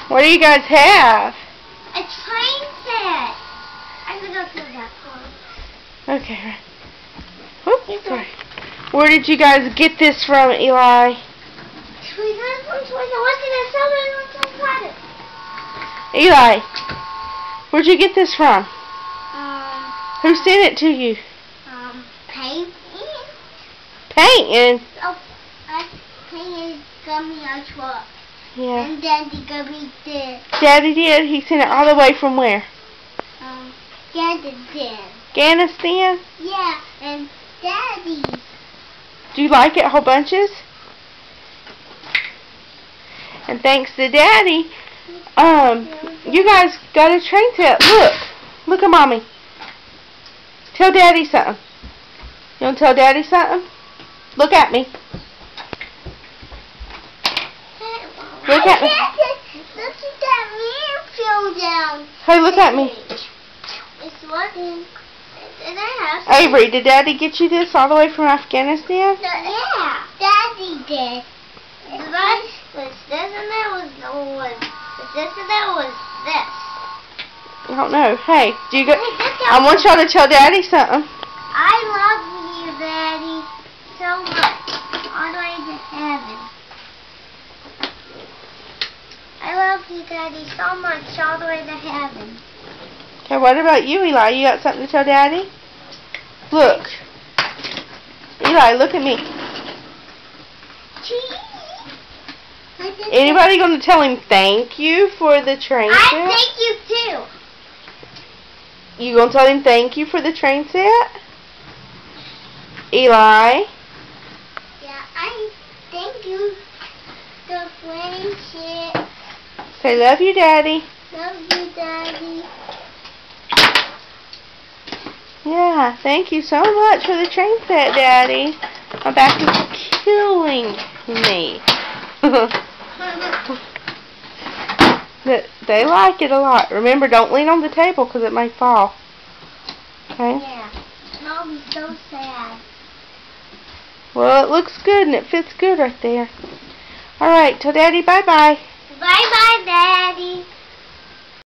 What do you guys have? A train set. I can go through that one. Okay. Whoops, sorry. Where did you guys get this from, Eli? Eli, where'd you get this from? Who sent it to you? Paint. Painting? Oh, painting got me a truck. Yeah. And Daddy got me this. Daddy did? He sent it all the way from where? Afghanistan. Afghanistan? Yeah, and Daddy. Do you like it, whole bunches? And thanks to Daddy, you guys got a train set. Look at Mommy. Tell Daddy something. You want to tell Daddy something? Look at me. Look at me. Look at that mirror fell down. Hey, look at me. It's working. And I have Avery, did Daddy get you this all the way from Afghanistan? Yeah, Daddy did. The rest was this and that was the one. This and that was this. I don't know. Hey, do you go? I want y'all to tell Daddy something. I love you, Daddy, so much. All the way to heaven. I love you, Daddy, so much. All the way to heaven. Okay, what about you, Eli? You got something to tell Daddy? Look. Eli, look at me. Anybody going to tell him thank you for the train set? I thank you, too. You going to tell him thank you for the train set? Eli? Yeah, I thank you for the friendship. Say, love you, Daddy. Love you, Daddy. Yeah, thank you so much for the train set, Daddy. My back is killing me. They like it a lot. Remember, don't lean on the table because it might fall. Okay? Yeah. Mom's so sad. Well, it looks good and it fits good right there. Alright, tell Daddy bye-bye. Bye-bye, Daddy.